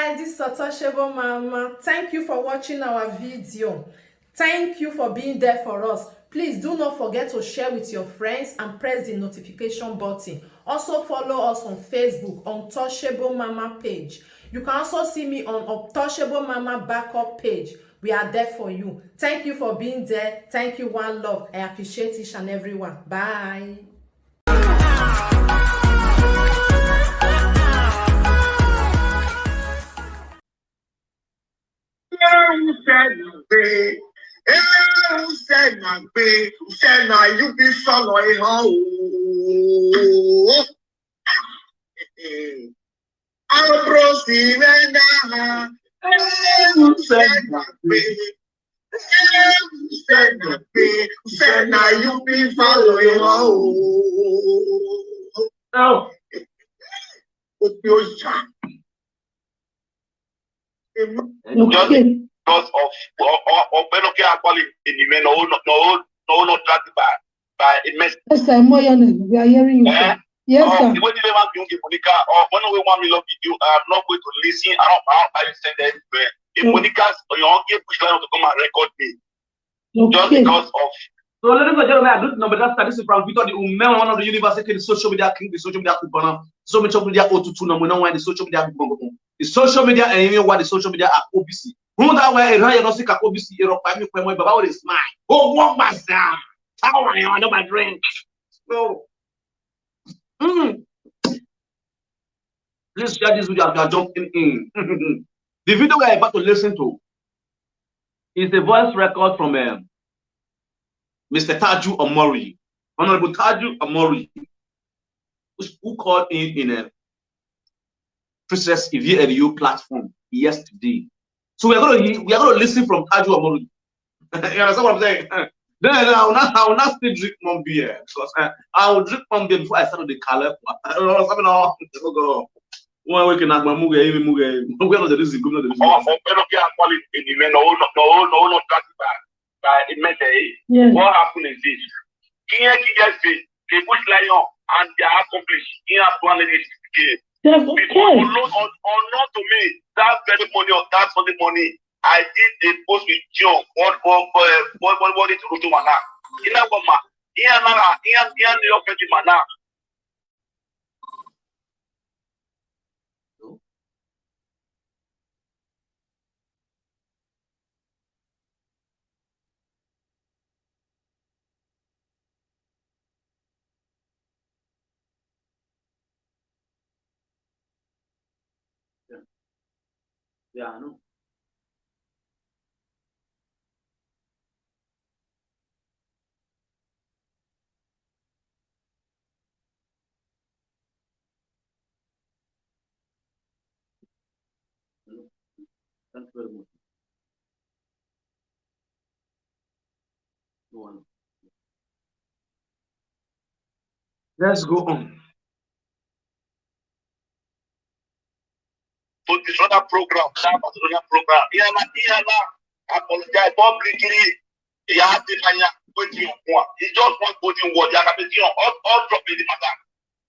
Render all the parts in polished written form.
guys, this is Untouchable Mama. Thank you for watching our video. Thank you for being there for us. Please do not forget to share with your friends and press the notification button. Also follow us on Facebook, Untouchable Mama page. You can also see me on Untouchable Mama backup page. We are there for you. Thank you for being there. Thank you, one love. I appreciate each and everyone. Bye. Who said na you be solo who said na you be following oh Okay. Because of penalty actually in not tracked by a mess. Yes, sir. We are hearing you. Yes, sir. The way they want to give Monica or when we want me love video, I'm not going to listen. I don't send them anywhere. If Monica's or your uncle Bushlion to come and record me. Just because of so let me go I don't know, but that's statistics from Victor the one of the university, the social media king, the social media people, so much of media O2 number one, the social media the social media and even what the social media are OBC. Who that way a raya no see OBC Europe by me when about is mine. Oh, walk my down. How I know my drink. So please share this video if you are jumping in. The video we are about to listen to is a voice record from Mr. Taju Omori, Honorable Taju Omori, who called in a Princess EVLU platform yesterday. So we are going to listen from Taju Omori. You understand what I'm saying? Then I will not still drink more beer because I will drink more beer before I start the color. One week in Agmamuga, even Muga, we are not the reason. penalty actually in no by it meant what happened is this. Here they push lion and they are accomplished. He has planted this. Yes, Because unknown to me, that very money or that Sunday money, I did a post with John what is Ruto Mana. In a woman, here New York Mana. Yeah, I know. Thank you very much. Go on. Let's go on. But this other program, yeah, I apologize publicly. He has to find out what you want. He just wants voting word. You have to all drop in the matter.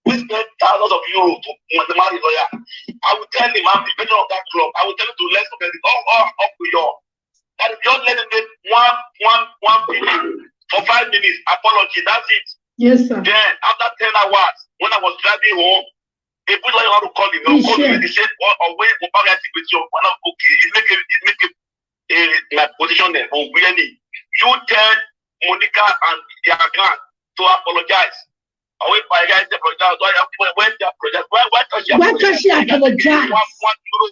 We spend thousands of euros to mathematics lawyer. I will tell him I'm the president of that club. I will tell him to let's look at it all up to you. And just let him make one video for 5 minutes. Apology. That's it. yes, sir. Then after 10 hours, when I was driving home, they put like how to call him. They call him. They said, "Oh, wait, comparative with your one of okay, it make it my position there. Oh, really? You tell Monica and their account to apologize. Oh, wait, my guys, they apologize. When they apologize, why does she apologize? 1 euro.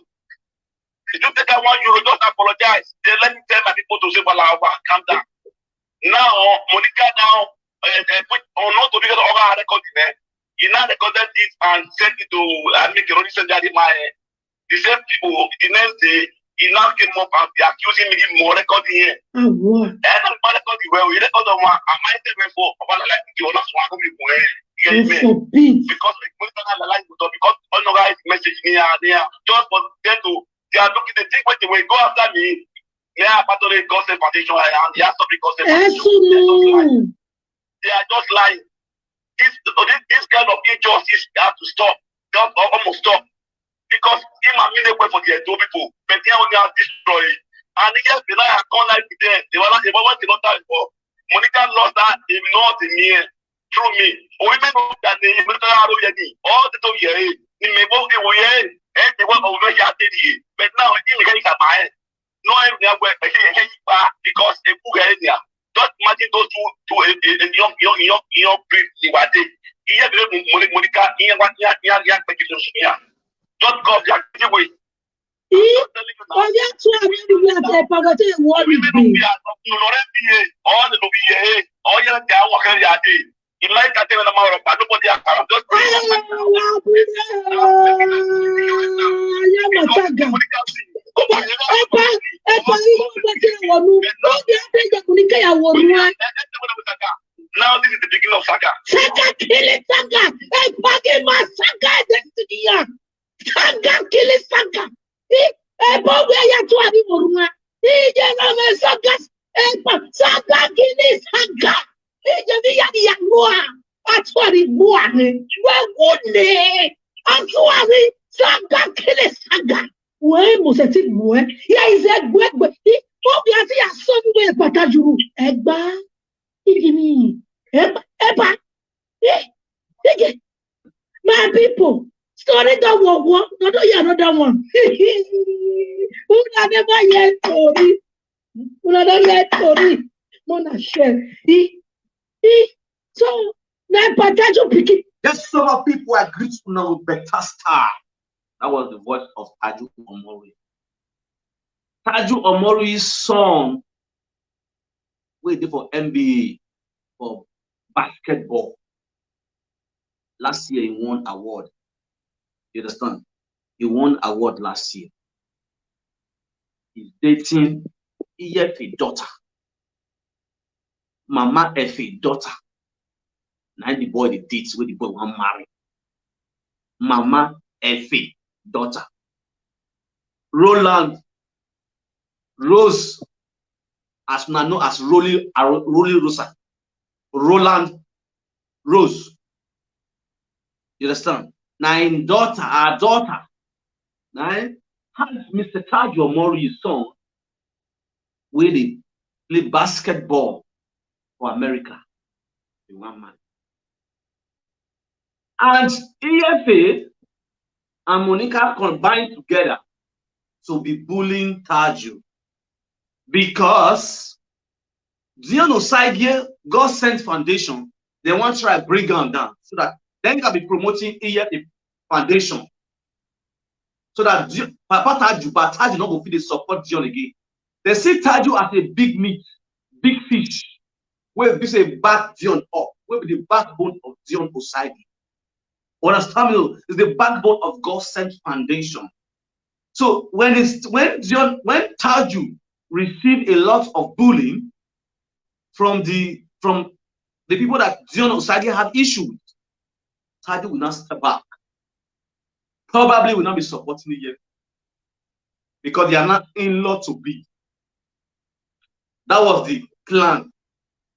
Did you take that 1 euro? Just apologize. Then let me tell my people to say, well, calm down. Now, Monica now put on not to because of our recording there. He now recorded it and sent it to make a send that in my the same people the next day he now came up and be accusing me of more recording here. Oh, what? And I'm recording well, we record on one. I might tell me for like the last one because because other guys message me and they are just for them to they are looking to think when they will go after me. They are part of the gossip foundation and they are stopping gossip foundation. They are just lying. This kind of injustice has to stop. Just almost stop. Because him and me work for the two people, but they only have destroyed. And yes, the lie come like them. They were what they don't die for. Monica lost that if not in me, through me. Women that they all the 2 years, in me both the way, and they were over here. But now in the mind, no, I'm never because a book area. Just imagine those two young people. What they here, Monica, here, what here, don't go the way. Oh, that's why we are there. Pagate what we do. All the be all your down walking your day. You might not tell them about nobody. Now this is the beginning of Saga. Saga kill it, Saga. Hey, Pagi ma Saga destiny. Saga kill it, Saga. Eh, boy, ya tu abi moruma. Je me Saga. Saga kill it, Saga. Je ya noa. Atwari boane. We wone. Atwari Saga kill it, Saga. We moseti boe. Ya ize gwe. Obi ati ya sonwe patajuru. Egba. My people, story that one, not another one. Who never yet story? Who never yet story? Mona share. So, now potential picking. Just some of people agree to know better star. That was the voice of Taju Omori. Taju Omori's song, waiting for NBA. For basketball. Last year, he won award. You understand? He won award last year. He's dating EFA daughter. Mama FA daughter. Now the boy the dates where the boy want marry. Mama FA daughter. Roland Rose, as now known as Rolly Rosa. Roland Rose. You understand? Now, in daughter, our daughter, now, has Mr. Taju Omori's son, where they play basketball for America. In one man. And EFA and Monica combined together to be bullying Taju because Zion Osagie, God Sent Foundation, they want to try to bring them down so that then can be promoting EFA Foundation. So that Papa Taju, but Taju not go feel the support Zion again. They see Taju as a big meat, big fish, where we say back Zion up, where be the backbone of Zion Osagie. Understand me? It's the backbone of God Sent Foundation. So when Taju received a lot of bullying from the people that Zion Osagie had issues, Taju will not step back. Probably will not be supporting it yet because they are not in law to be. That was the plan,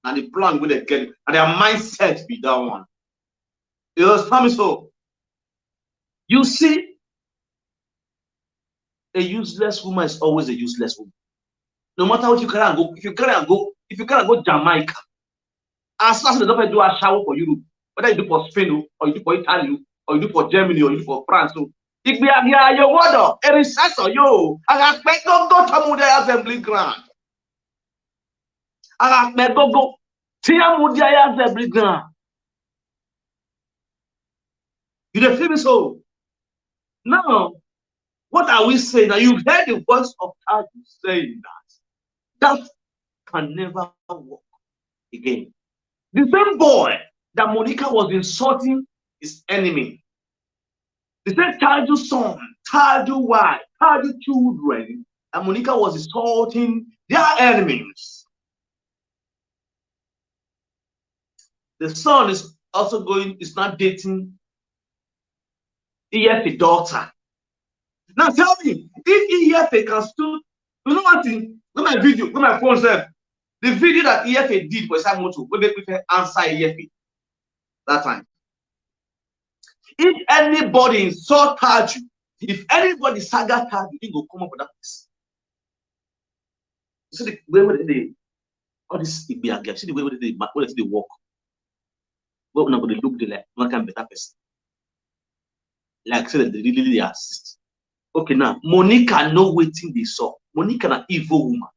and the plan will they get, and their mindset be that one. You understand me? So you see, a useless woman is always a useless woman. No matter what you can go, if you can go Jamaica, as long as they don't do a shower for Europe, whether you do for Spain or you do for Italy or you do for Germany or you do for France, so it be a your water, a research or yo, I expect go to the assembly ground. I expect go to the assembly ground. You don't feel me? So now, what are we saying? Now you've heard the voice of Taju saying that can never work again. The same boy that Monica was insulting his enemy. The same Taju's son, Taju wife, Taju children, and Monica was insulting their enemies. The son is also is not dating EFA daughter. Now tell me, if EFA can still, you know one thing, look at my video, look at my phone self. The video that EFA did for Samoto, we make people answer EFA that time. If anybody insult Taju, If anybody saga card, you think go come up with that place. You see the way where they all this be again. See the way where they walk. Well, we're not going to look the like one kind better person. Like say that they really assist. Okay, now Monica know waiting they saw. Monica an evil woman.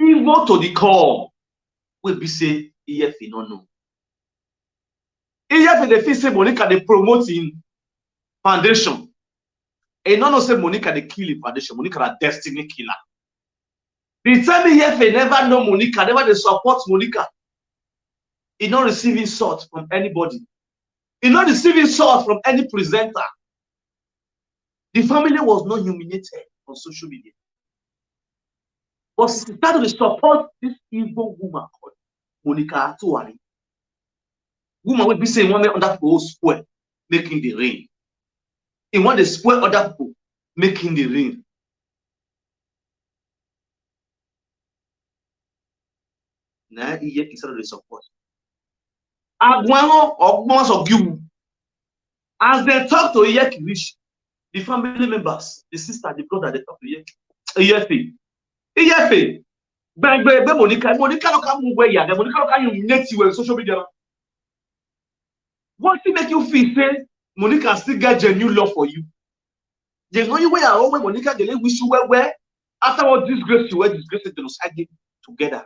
Evil to the core. We be say EF no no. EF they feel say Monica they promoting foundation. And no say Monica they killing foundation. Monica a destiny killer. The time EF never know Monica, never they support Monica. He not receiving salt from anybody. He not receiving salt from any presenter. The family was not humiliated on social media. But she started to support this evil woman called Monica Atuari. Woman will be saying one man under people square, making the rain. In one they square other people, making the rain. Now he started to support. As they talk to Iyeki Rich, the family members, the sister, the brother, they talk to Iyeki. Iyeki, Monica no can move where you are. Monica no can humiliate you on social media. What make you feel say Monica still get genuine love for you? There's no way at all where Monica they wish you where after what disgrace you were disgraced to together.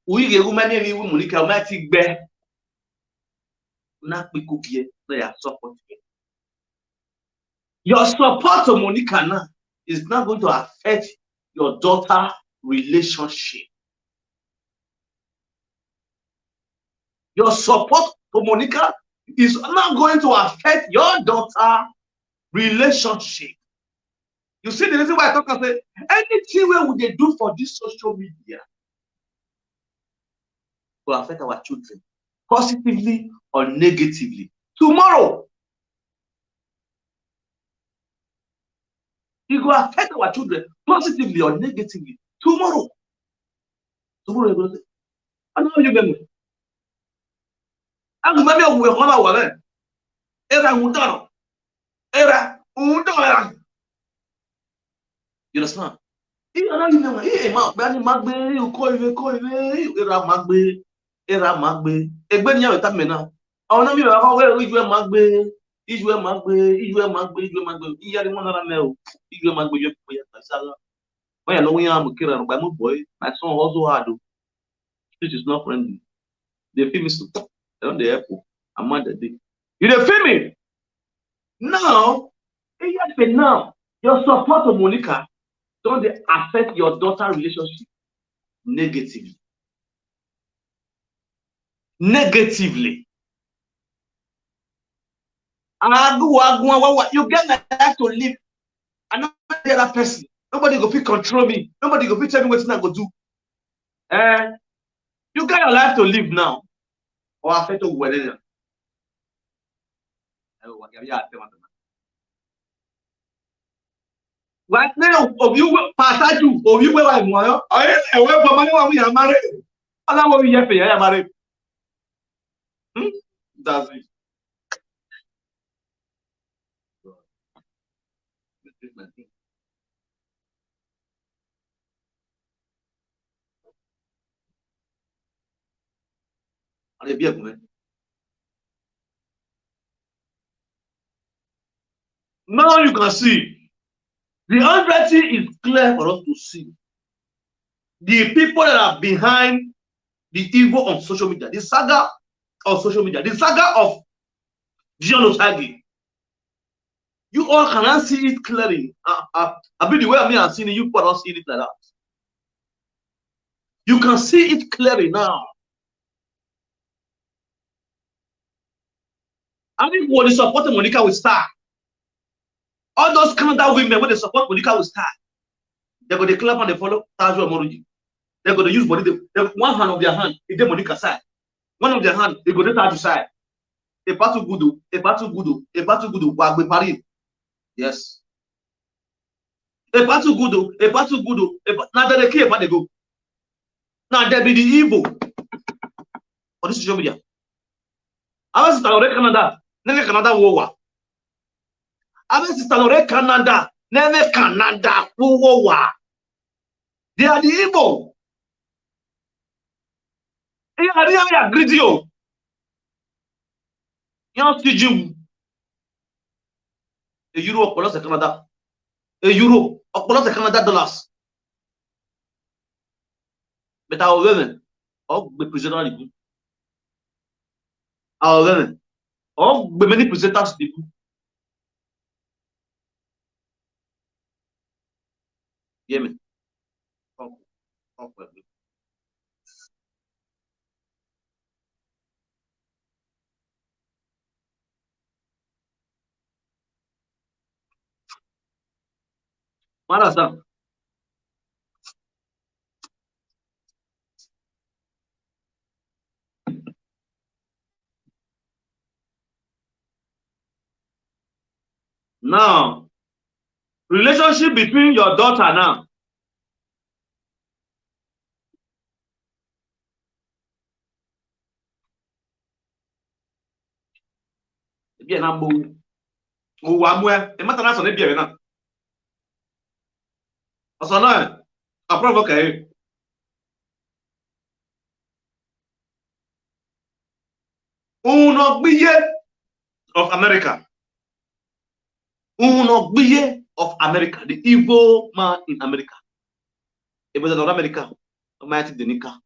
We get woman name Monica might take bear. Not be cookie, they are support. Your support to Monica now is not going to affect your daughter relationship. Your support to Monica is not going to affect your daughter relationship. You see the reason why I talk and say anything we they do for this social media will affect our children positively or negatively. Tomorrow, it will affect our children positively or negatively. Tomorrow, you're going to say, I know you remember. I remember we were on our you understand? You know, era magbe egbe ni aweta me na awon mi wa we ijwe magbe iya ri mo na me o ijwe magbe yo po ya sala when you know when I'm kira no by my boy my son also hard o this is not friendly they feel me so on the airport I'm mad at it you dey feel me now now your support of Monica don't they affect your daughter relationship negatively. You get my life to live. I'm not the other person. Nobody go fit control me. Nobody go fit tell me what I go do. You got your life to live now. Or affect to whether. Right now, of you pass you, of you where I'm going. I away from money when we are married. I don't want to be here. I am married. That's it. Now you can see the handwriting is clear for us to see. The people that are behind the evil on social media, the saga of social media, the saga of John Osagi. You all cannot see it clearly. I mean, the way I am seeing it, you cannot see it like that. You can see it clearly now. I mean, when they support Monica with star, all those Canada women when they support Monica with star, they're going to clap and they follow Tajo Moruji. They're going to use body. One hand of their hand is the Monica side. One of their hand they go to Tajo side. A battle gudu, Wagbe Paris. Yes. A battle gudu. Now they care about they go. Now there be the evil on this social media. I was already Canada. Nene Canada war. Abe sister Lore Canada. Nene Canada war. They are the evil. They are really greedy. You don't see you. A euro plus Canada. A euro plus Canada dollars. But our women, oh, be prisoner of our women, oh, be many presenters people. Yemen. Understand? Now, relationship between your daughter now. Bien na mbo. O wa mu e. E mata na so na bia na. Aso na. A provoke. Unogbiye of America. Unogbiye of America. The evil man in America. It was another America. Almighty Denica.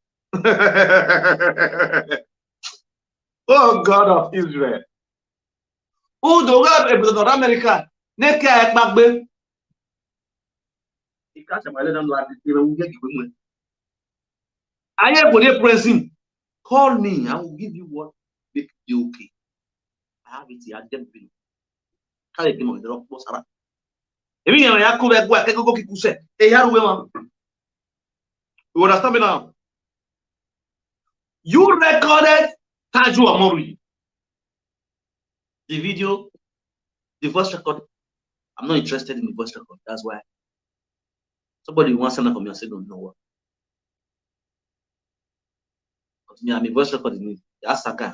Oh God of Israel. Who do God it was another America? Neke ekpagbe. He catch my let them like the will get you. I am going to praise him. Call me. I will give you what make you okay. I have it here. I didn't believe. Carry him on the rock. Boss, Sarah. If you are going to go, I can go keep say. Hey, how do you understand me now? You recorded Taju Amori. The video, the voice record. I'm not interested in the voice record. That's why. Somebody wants something from me and say, don't know what. Because me, I'm a voice record in it. That's a guy.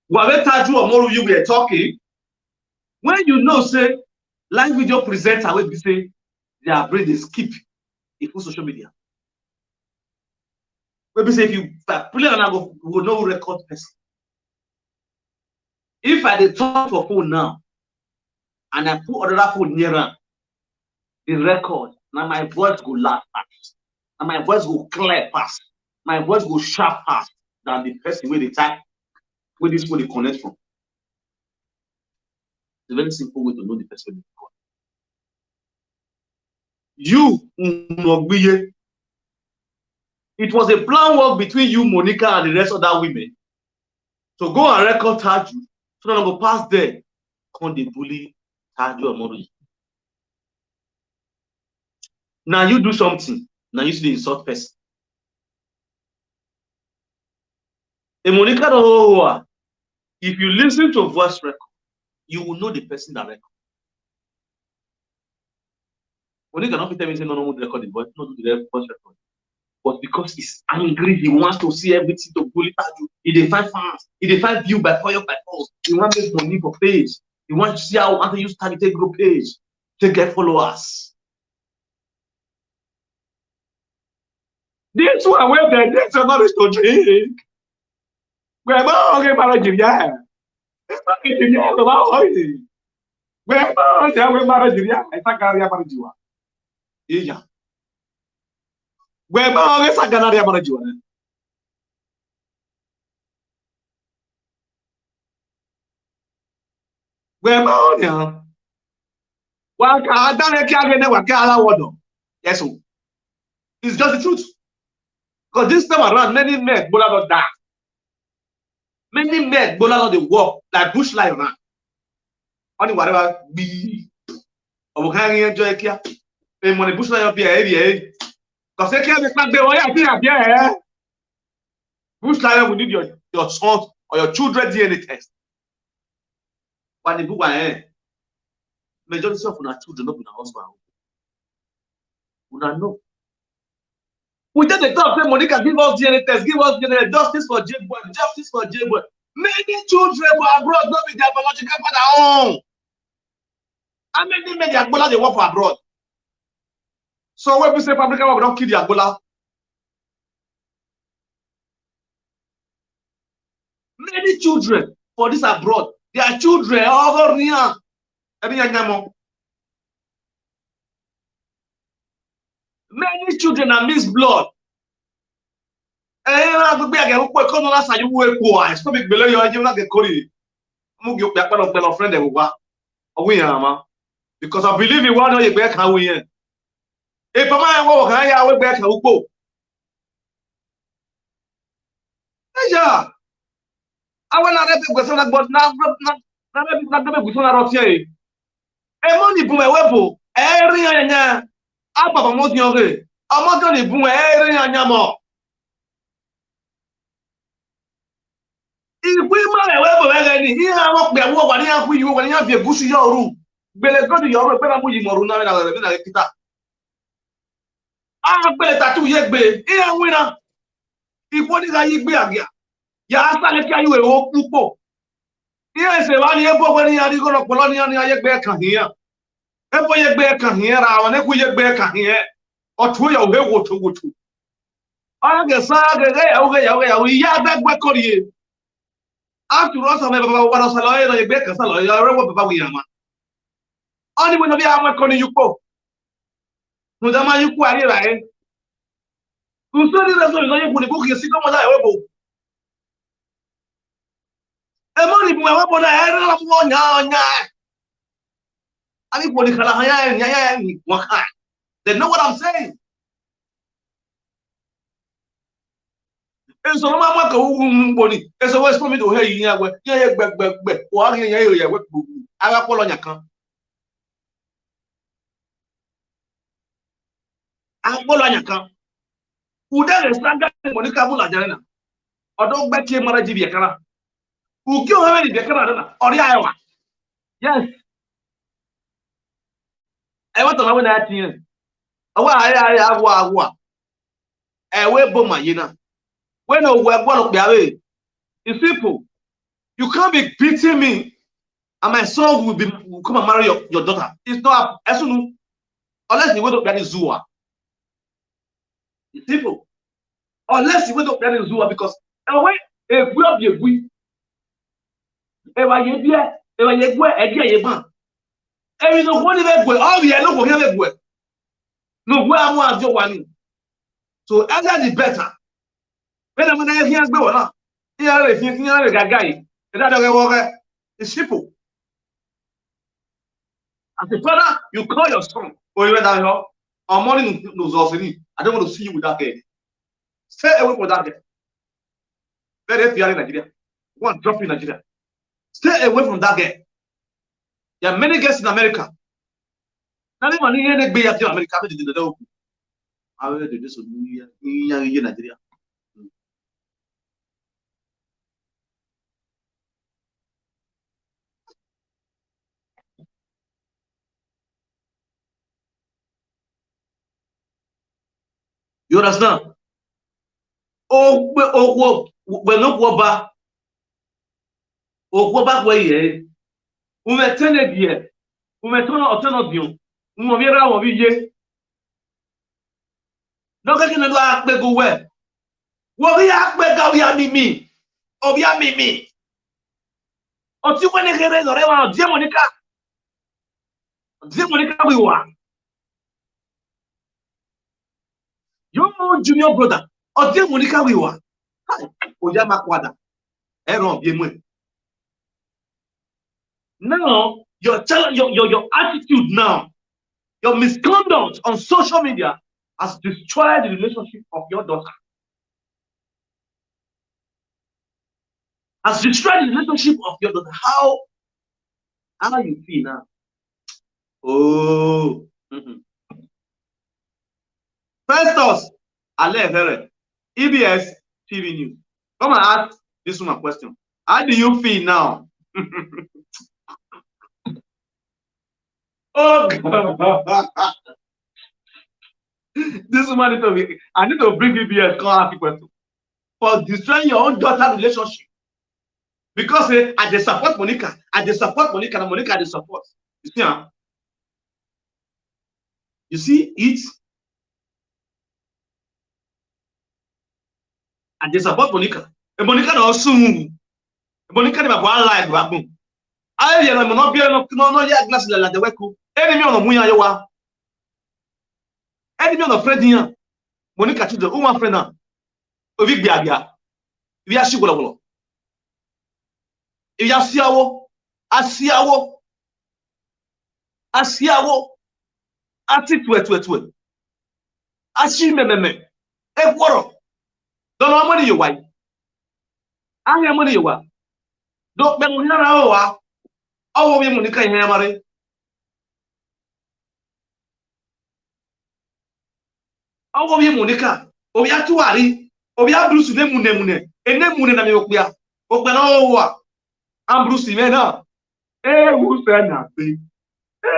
Whatever Taju Amori you were talking, when you know, say, live video presenter will be say, their brain they skip the full social media. Maybe say if you play and I go no record person. If I talk for phone now and I put another phone nearer the record, now my voice go loud fast, and my voice go clear fast, my voice go sharp fast than the person where they type where this phone they connect from. It's a very simple way to know the person. You, it was a plan work between you, Monica, and the rest of that women. So go and record Taju, so that I go pass there. Come the bully Taju and Mori. Now you do something. Now you see the insult person. A Monica don't know. If you listen to a voice record, you will know the person that record. Monica cannot tell me say no record the voice, not do the voice record. But because he's angry, he wants to see everything to bully Taju. He define fans, he define view by fire by force. He wants to make money for page. He wants to see how after you start to group page to get followers. This one where the next one is to drink. Where okay, marriage, yeah. Where marriage, yeah. I think I marriage you. Yeah. Where marriage, I can marriage you. Where marriage, yes, it's just the truth. Because this time around, many men bola not die. Many men bola not the walk like Bushlion now. Only whatever be. Or can you enjoy here? And when the Bushlion be here, because they can't make the way I here. Bushlion will need your son or your children DNA test. When the book majority of our children not be our husband. We don't know. We just talk, say Monica, give us DNA test, give us DNA, justice for J-Boy, justice for J-Boy. Many children were abroad, not with their biological father home. How many men the Agbola they work for abroad? So when we say African, we don't kill the Agbola. Many children for this abroad, their children are over here. Many children are mixed blood. Because I believe in one of your back how we in. If I walk, I will back how go. Yeah. I want to let it go, but not here. A money boom a webo, area, up of a money. I'm not going to boom area more. If we man a webo, here I walk the walk when you have your bush your room. Bele go to your better boy moruna na kita. Ah bele tattoo ye be. Here winner. If what is a ye be agia. Ya asa le kia you e o pupo. Here se wa ni ebo when ya ri go no polo ni ye be kan here. Ebo ye be kan here ra wa ne ku ye be kan here. O tu ya o he wo tu. Ah ge sa ge ya be gbe kori. After us me baba wa sa lo ye be kan sa lo ya re wo baba wi ama. Oni mo no bi ama koni yupo. No da ma yupo ari ra e. Usoni rezo yo yupo ni ko ke si ko mo da e webo. E mo ni bu e webo na e ra mo nya. Ani bo ni kala nya ni waka. They know what I'm saying. And so no ma ka wu mboni. E so west for me to hear you nya we. Ye gbe. O ari nya ye we bu. Ara polo nya kan. Apolo nya kan. Uda re sanga mo ni ka bu la jare na. Odo gbe ti mara jibi ekara. Uki o ha ni bi ekara na. Ori ayewa. Yes. I want to know that thing. Agwa. We boma yina. When no we go be away. It's simple. You can't be beating me and my son will come and marry your daughter. It's not as soon unless you went up that is Zua. It's simple. Unless you went up that is Zua because anyway, if we have your we if I get there, if I get where again you man. And you know what if we all the no go here we no where am I one. So either the better. When I'm not here, go on. Here, if you are a guy, it's simple. As a father, you call your son, or you went down our morning knows also. I don't want to see you with that head. Stay away from that head. Very fear in Nigeria. One drop in Nigeria. Stay away from that head. There are many guests in America. Now, if I need to be at America, I will do this in Nigeria. You understand? Oh, when no woba, way, we met 10 years, we met on you, Mumira or Vijay. No, I can act go well. What we act better, we are me, or we are me. Or two when they raise or ever, Demonica, we were. Your junior brother, or Demonica, we were. Oyama Kwada. Now, your attitude now, your misconduct on social media has destroyed the relationship of your daughter. Has destroyed the relationship of your daughter. How you feel now? Oh. Festus Alevere, EBS TV News. Come and ask this one a question. How do you feel now? Oh God. This woman need to be, I need to bring BBS, call her people for destroying your own daughter relationship. Because I dey support Monica, and Monica dey support. You see, huh? You see it? And they support Monica. And Monica also Monica dey one life back. I hear no no be no ya glass la de weku. Enemy on muya yewa. Enemy on friend here. Monica to the woman friend now. Ovi biabia. We are shigolo. If you asiawo, ati twe. Ashi me. E kworo. Don't know money you why. I have money you wa. Don't be money na wa. Owo bi Monica ihe mare. Owo bi Monica. Obi atuari. Obi Bruce nemune. Enemune na me okpia. Okpe na owo. Am Bruce me na. Who said na be?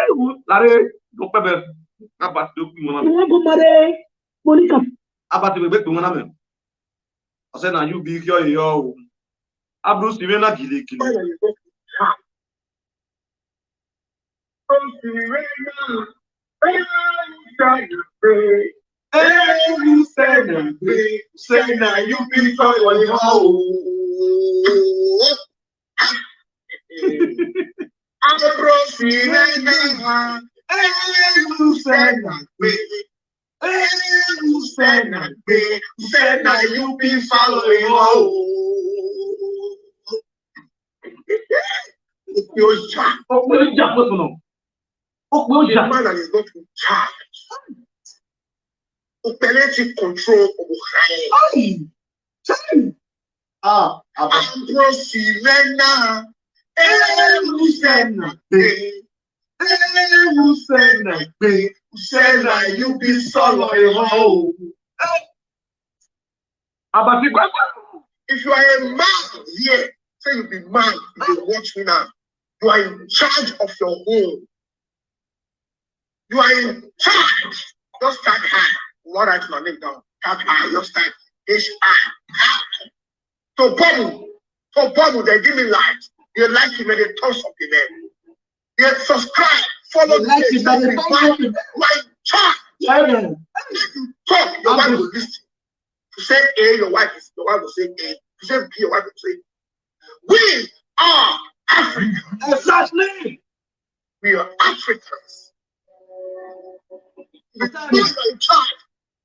Who lare go pebe. Abati oku mo na. Go mare Monica. Abati be pe mo na me. I said na you be yo. Am Bruce me na gile. Who say now you be following home. I'm a proceed now. Who say now you be following home. Your child. The man that is not in charge. Operating control of Ohio. I'm proceeding now. Who said that you be following home. If you are a man here, say you be man, you watch me now. You are in charge of your home. You are in charge. Just start high. What I my name down. Start high. Just start H-I. So bubble, they give me light. They like him and they toss up the man. They subscribe, follow the page. You are in charge. You talk, your wife will listen. To say A, your wife will say A. To say B, your wife will say. We are Africans. Exactly. We are Africans. You are in charge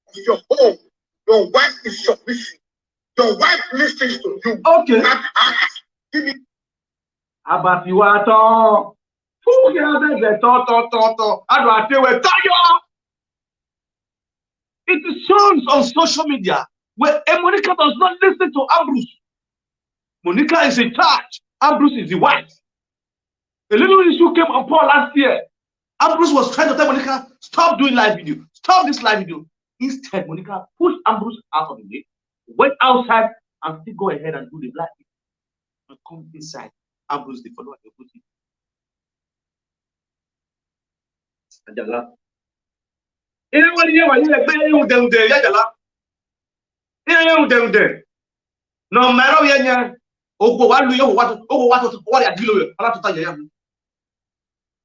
of your home. Your wife is submissive. Your wife listens to you. Okay. Give me. About you at all. Who gathers the to. I do tell you. It is shown on social media where Monica does not listen to Ambrose. Monica is in charge. Ambrose is the wife. A little issue came upon last year. Ambrose was trying to tell Monica, stop doing live video. Stop this live video. Instead, Monica pushed Ambrose out of the way, went outside, and still go ahead and do the live video. And come inside. Ambrose, the follower, they put it. And they laugh. No matter what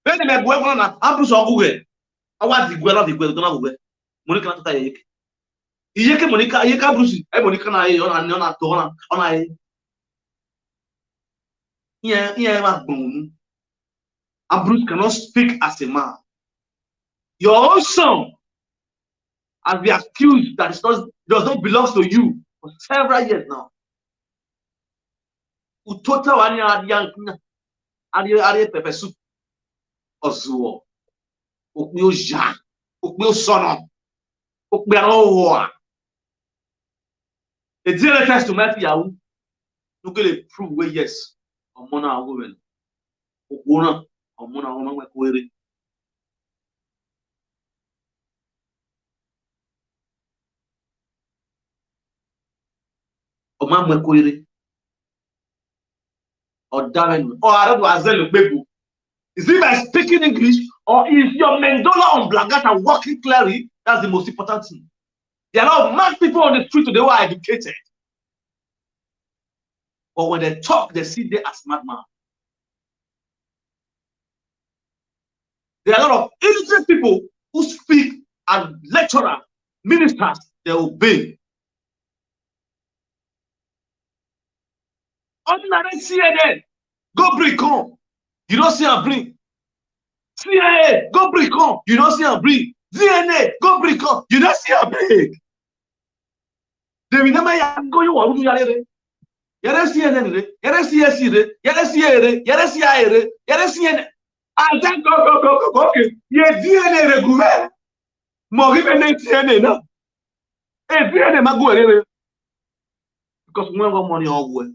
when me boy na Ambrose ogugwe awa digwe na ogugwe Monica na tota yeke iyeke Monica Ambrose Monica na ye ona to ona ye ma gbonu. Ambrose cannot speak as a man. Your own son has been accused that it does not belong to you for several years now. Utota wani ari pepper soup. Ozuo, okpio ja, okpio sono, okpio owa. The DNA test to make Yahoo. Look at it prove where yes, Omona women, Okuna, Omona woman query. Omama query. Or Darren, or I don't know, Azel Bebu. Is it by speaking English or is your mandola on Blagata working clearly That's the most important thing. There are a lot of mad people on the street today who are educated. But when they talk, they see them as madman. There are a lot of illiterate people who speak and lecturers, ministers, they obey. Ordinary CNN, go bring come. You don't see a bring. CIA, go bring come. You don't see a bring. DNA, go bring come. You don't see a bring. They will never go you want to do yere CNN re, yere CSC re, yere CIA re, yere CIA re, yere CNN. I said go. Okay. Ye DNA re guve. Mo give me CNN na. Eh DNA ma go re. Because we got money all way.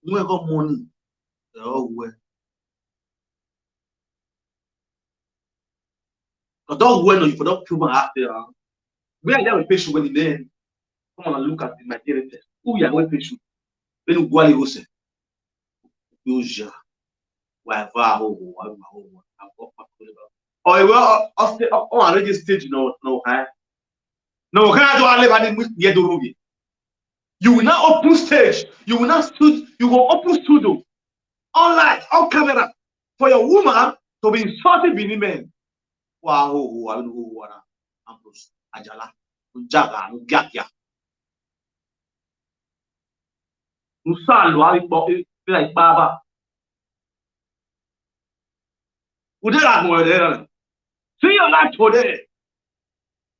We got money all way. Because don't when you for don't prove after. We are there patient when they come on and look at the material test. Who you are going patient? When you go and go say, "Uja, why vaho? Oh, you will already stage no, huh? No, can I do all live with the Ruby? You will not open stage. You will not stood. You will open studio, all light, all camera for your woman to be insulted by men. Wow, I don't know what I'm Ajala, Jaga, Gakia. Usalo ali like baba. Udera mo there. See your life today.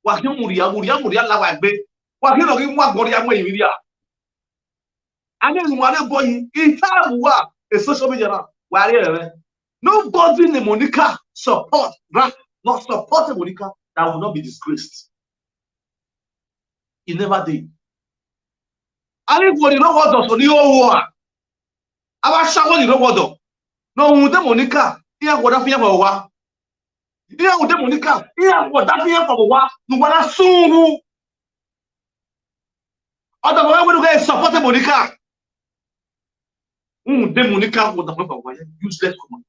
Wa ki muria la wa gbe. Wa ki lo ki mu agbori mo iriya. Ani nu ane boy in time wa a social media na. Wa re. Nobody in Monica support, right? Not support Monica that will not be disgraced. He never did. Anybody know what does on the whole war? Our shower, you know what though? No, Monica, here what I fear for a while. Here with Monica, here what I fear for a while. No one has soon. Otherwise, we get support Monica. The Monica was the useless woman.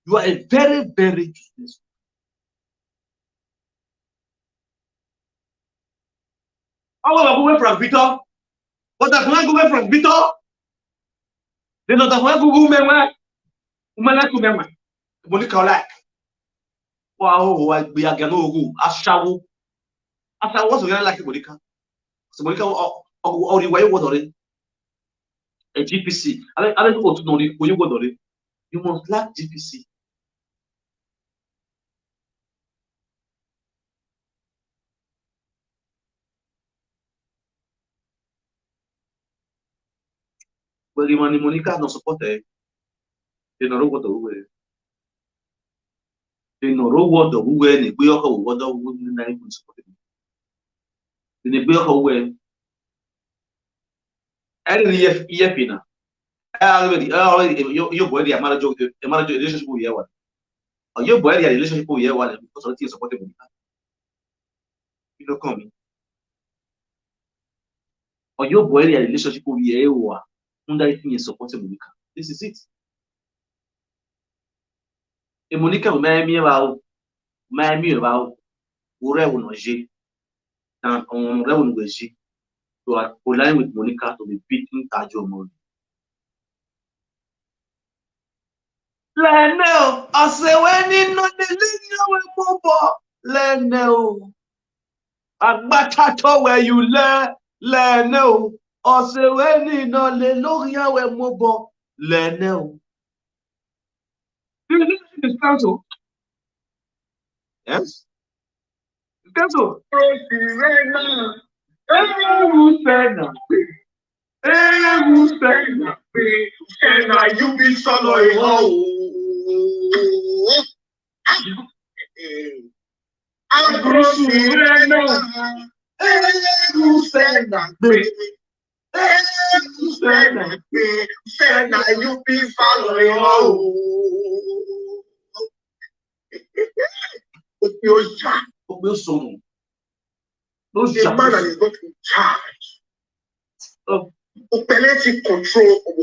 You are a very, very useless. I want to go away from Victor. But I can't go away from Victor. They don't have to go away. Monica like. Wow, I be a gano. I shall. After I was really like Monica. So Monica, or the way you got it. A GPC. I don't want to know when you got it. You must lack GPC. But the Monica not supported. They don't know what the way. They know what the way they be or what the would not even support. They be or way. I didn't hear already your boy the manager relationship with you. Or your boy the relationship with you because of the support Monica. You know coming. Or your boy the relationship with you under it support Monica. This is it. E Monica Miami about Ure G. And on Reven G to align with Monica to be beating Tajo Moni. Lenel, I say when in not the linear Lenel. Agbatato where you Lenel. I say when in not the Loria where mobile Lenel. Do you listen to this council? Yes. Council. You be solo. I'm you be following. The man that is not in charge of operating control of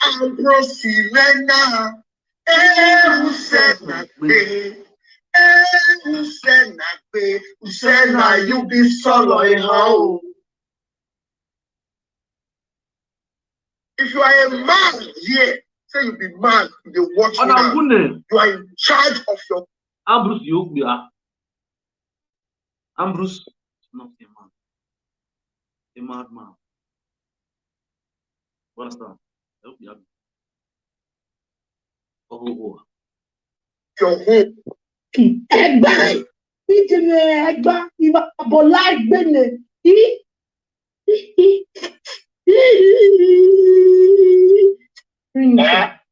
Ambrosilena, Usena, you be solo in how. If you are a man here, say you be man, you watch me now. You are in charge of your. Ambrose, you are. Ambrose is not a man. A madman. Understand? Your home.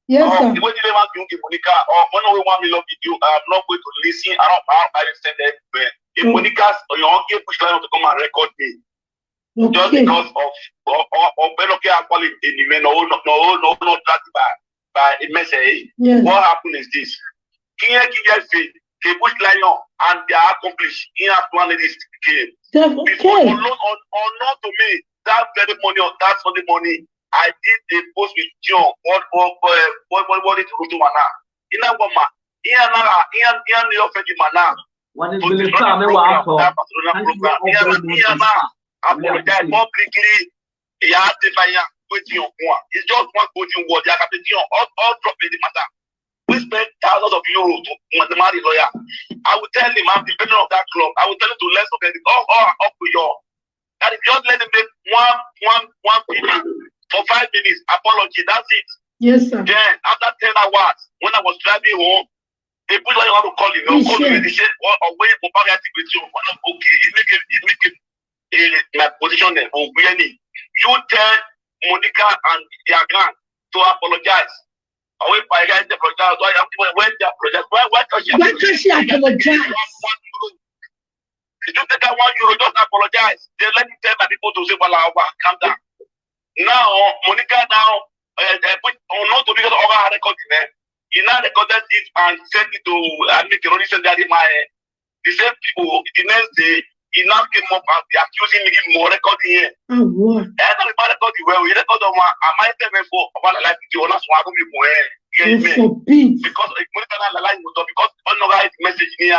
Yes, sir. The way you want to Monica, or one of one million video, I'm not going to listen. I don't understand everywhere. If Monica's or your uncle Bushlion to come and record me, just because of Beloke quality, no, that by a message. Yes. What happened is this: King Bushlion and they are accomplished. He has planted this game. Before or not to me, that very money or that's for the money. I did a post with John. What is Ruto Mana? In a woman, Ian, the offended Mana. What is the program? Apologize publicly. It's just one coaching word. They are all dropping the matter. We spend thousands of euros to the married lawyer. I will tell him I'm the president of that club. I will tell him to less of it. All up to you. That if you just let him make one video. For 5 minutes, apology, that's it. Yes, sir. Then, after 10 hours, when I was driving home, they put like to call him. Call me, they said, or wait for parity with you. Okay, it make my position there. Oh, really? You tell Monica and their grand to apologize. I wait for guys to apologize. When they apologize, why can't she apologize? If you take out €1, just apologize. They let me tell my people to say, well, calm down. Now, Monica not to because of our recording, he now recorded it and sent it to the same people. The next day, he now came up and they accusing me of more recording here. And I don't recording well. We record on I might tell me for about a life to honest one more. Because Monica line was because unauthorized message near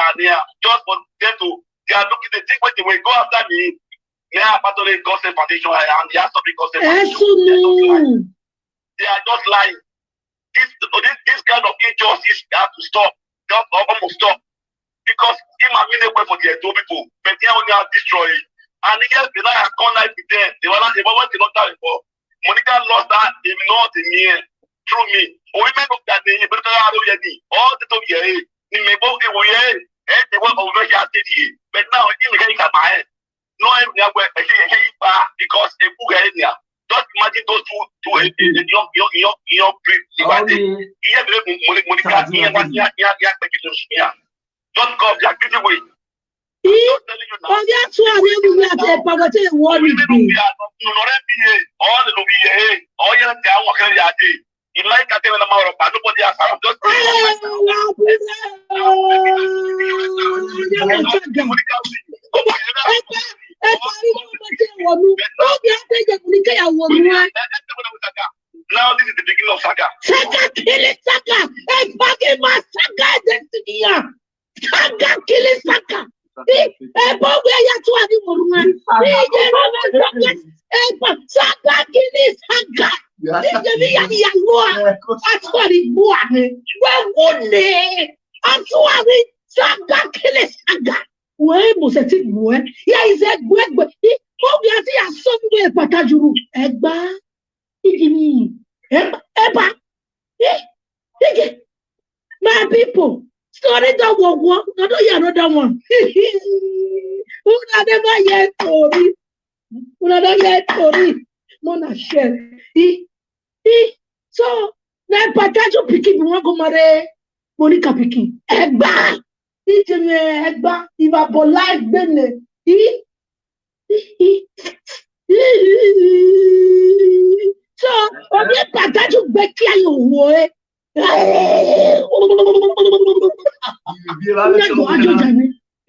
just for them to they are looking the thing when they will go after me. They are battling gossip foundation and they are stopping gossip foundation. They are just lying. This kind of injustice have to stop. Just almost stop. Because it might mean a way for the two people, but they only have destroyed. And again, the night I can't like with them. They were not that before. Monica lost that in not in me through me. We remember that they better already. All the time here, in my book, they were over here. But now, in the my no, because a book area. Just imagine those two young just go their giving way. All now this is the beginning of saga. Saga killing saga. Hey, fucking my saga destiny. Saga killing saga. Hey, but where you to have you? Saga killing saga. That's what it was. Well, one day, that's what it saga killing saga. Where was it? Where? Yeah, he said, but he has somewhere, Patajuru. Egba. My people, story that one, another one. Who never yet story? Another yet story. Mona share. So, now Patajo picking one go marry Monica picking. Egba. Egba. If I polite, then so, on est partage au bec qui a eu ouais.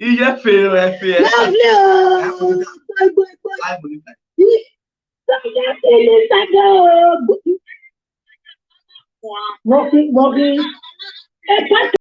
Il a fait. Walking.